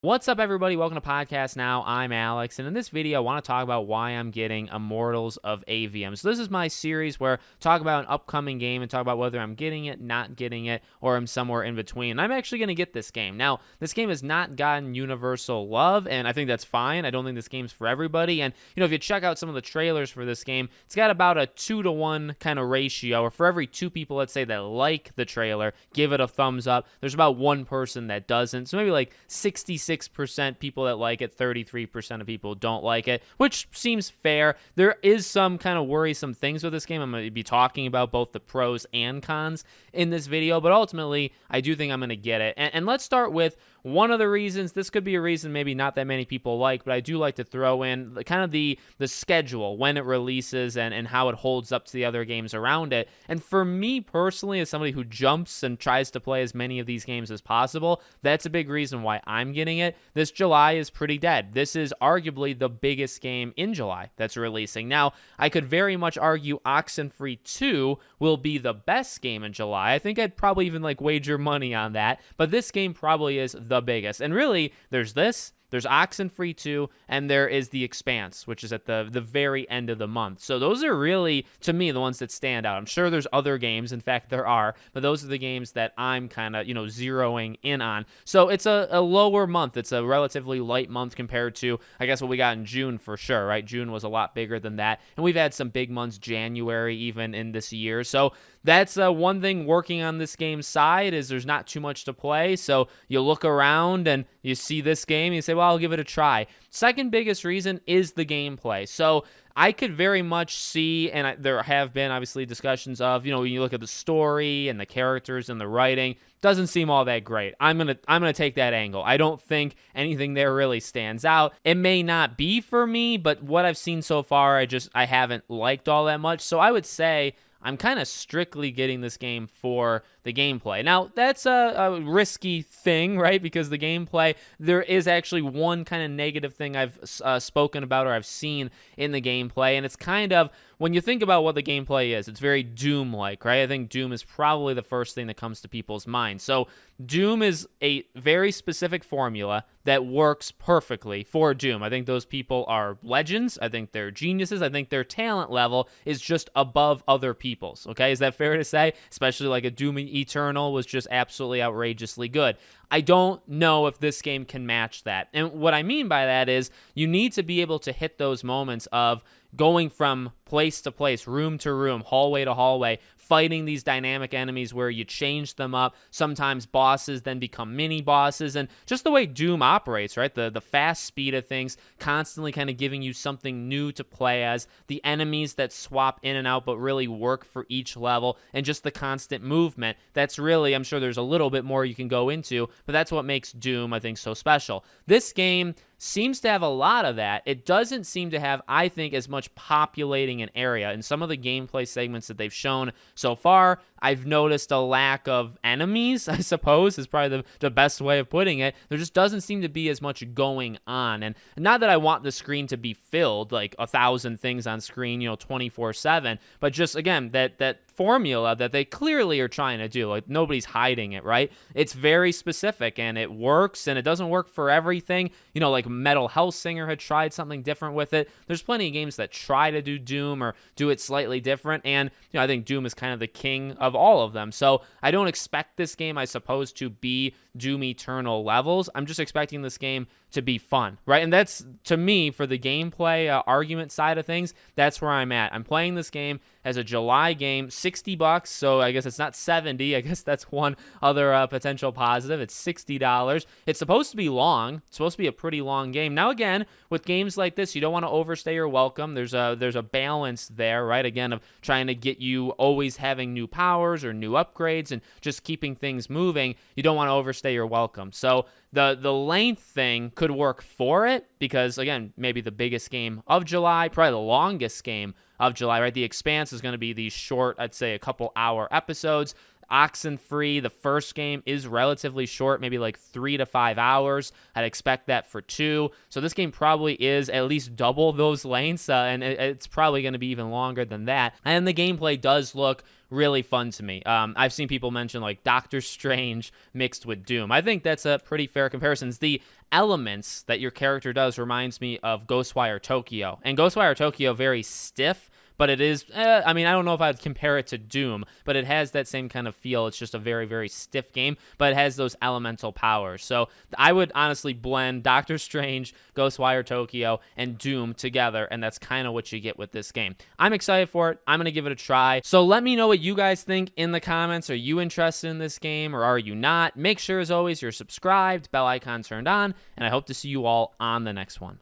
What's up, everybody? Welcome to Podcast Now. I'm Alex, and in this video, I want to talk about why I'm getting Immortals of Aveum. So this is my series where I talk about an upcoming game and talk about whether I'm getting it, not getting it, or I'm somewhere in between. And I'm actually going to get this game. Now, this game has not gotten universal love, and I think that's fine. I don't think this game's for everybody. And, if you check out some of the trailers for this game, it's got about a 2-to-1 kind of ratio, or for every 2 people, let's say, that like the trailer, give it a thumbs up, there's about 1 person that doesn't. So maybe like 66% people that like it, 33% of people don't like it, which seems fair. There is some kind of worrisome things with this game. I'm going to be talking about both the pros and cons in this video, but ultimately, I do think I'm going to get it. And let's start with one of the reasons. This could be a reason maybe not that many people like, but I do like to throw in kind of the schedule, when it releases and how it holds up to the other games around it. And for me personally, as somebody who jumps and tries to play as many of these games as possible, that's a big reason why I'm getting it. This July is pretty dead. This is arguably the biggest game in July that's releasing. Now, I could very much argue Oxenfree 2 will be the best game in July. I think I'd probably even wager money on that, but this game probably is the biggest. And really, there's Oxenfree 2, and there is The Expanse, which is at the very end of the month. So those are really, to me, the ones that stand out. I'm sure there's other games. In fact, there are. But those are the games that I'm kind of, zeroing in on. So it's a lower month. It's a relatively light month compared to, I guess, what we got in June for sure, right? June was a lot bigger than that. And we've had some big months, January even, in this year. So that's one thing working on this game's side is there's not too much to play. So you look around and you see this game and you say, well, I'll give it a try. Second biggest reason is the gameplay. So I could very much see, and there have been obviously discussions of, when you look at the story and the characters and the writing, doesn't seem all that great. I'm gonna take that angle. I don't think anything there really stands out. It may not be for me, but what I've seen so far, I haven't liked all that much. So I would say I'm kind of strictly getting this game for the gameplay. Now, that's a risky thing, right? Because the gameplay, there is actually one kind of negative thing I've spoken about or I've seen in the gameplay, and it's kind of, when you think about what the gameplay is, it's very Doom-like, right? I think Doom is probably the first thing that comes to people's minds. So Doom is a very specific formula that works perfectly for Doom. I think those people are legends. I think they're geniuses. I think their talent level is just above other people's, okay? Is that fair to say? Especially like a Doom Eternal was just absolutely outrageously good. I don't know if this game can match that. And what I mean by that is you need to be able to hit those moments of going from place to place, room to room, hallway to hallway, fighting these dynamic enemies where you change them up. Sometimes bosses then become mini bosses, and just the way Doom operates, right? The fast speed of things, constantly kind of giving you something new to play as, the enemies that swap in and out but really work for each level, and just the constant movement. That's really, I'm sure there's a little bit more you can go into, but that's what makes Doom, I think, so special. This game seems to have a lot of that. It doesn't seem to have, I think, as much populating an area. In some of the gameplay segments that they've shown so far, I've noticed a lack of enemies, I suppose, is probably the best way of putting it. There just doesn't seem to be as much going on. And not that I want the screen to be filled, like 1,000 things on screen, 24/7, but just, again, that formula that they clearly are trying to do. Like, nobody's hiding it, right? It's very specific, and it works, and it doesn't work for everything. Like Metal Hellsinger had tried something different with it. There's plenty of games that try to do Doom or do it slightly different, and I think Doom is kind of the king of all of them. So I don't expect this game, I suppose, to be Doom Eternal levels. I'm just expecting this game to be fun, right? And that's, to me, for the gameplay argument side of things, that's where I'm at. I'm playing this game as a July game, $60, so I guess it's not $70. I guess that's one other potential positive. It's $60. It's supposed to be long. It's supposed to be a pretty long game. Now, again, with games like this, you don't want to overstay your welcome. There's a balance there, right? Again, of trying to get you always having new powers or new upgrades and just keeping things moving. You don't want to overstay your welcome. So the length thing could work for it because, again, maybe the biggest game of July, probably the longest game of July, right? The Expanse is going to be these short, I'd say a couple hour episodes. oxen-free. The first game is relatively short, maybe like 3 to 5 hours. I'd expect that for 2. So this game probably is at least double those lengths, and it's probably going to be even longer than that. And the gameplay does look really fun to me. I've seen people mention like Doctor Strange mixed with Doom. I think that's a pretty fair comparison. The elements that your character does reminds me of Ghostwire Tokyo. And Ghostwire Tokyo, very stiff, but it is, I mean, I don't know if I'd compare it to Doom, but it has that same kind of feel. It's just a very, very stiff game, but it has those elemental powers. So I would honestly blend Doctor Strange, Ghostwire Tokyo, and Doom together, and that's kind of what you get with this game. I'm excited for it. I'm going to give it a try. So let me know what you guys think in the comments. Are you interested in this game, or are you not? Make sure, as always, you're subscribed, bell icon turned on, and I hope to see you all on the next one.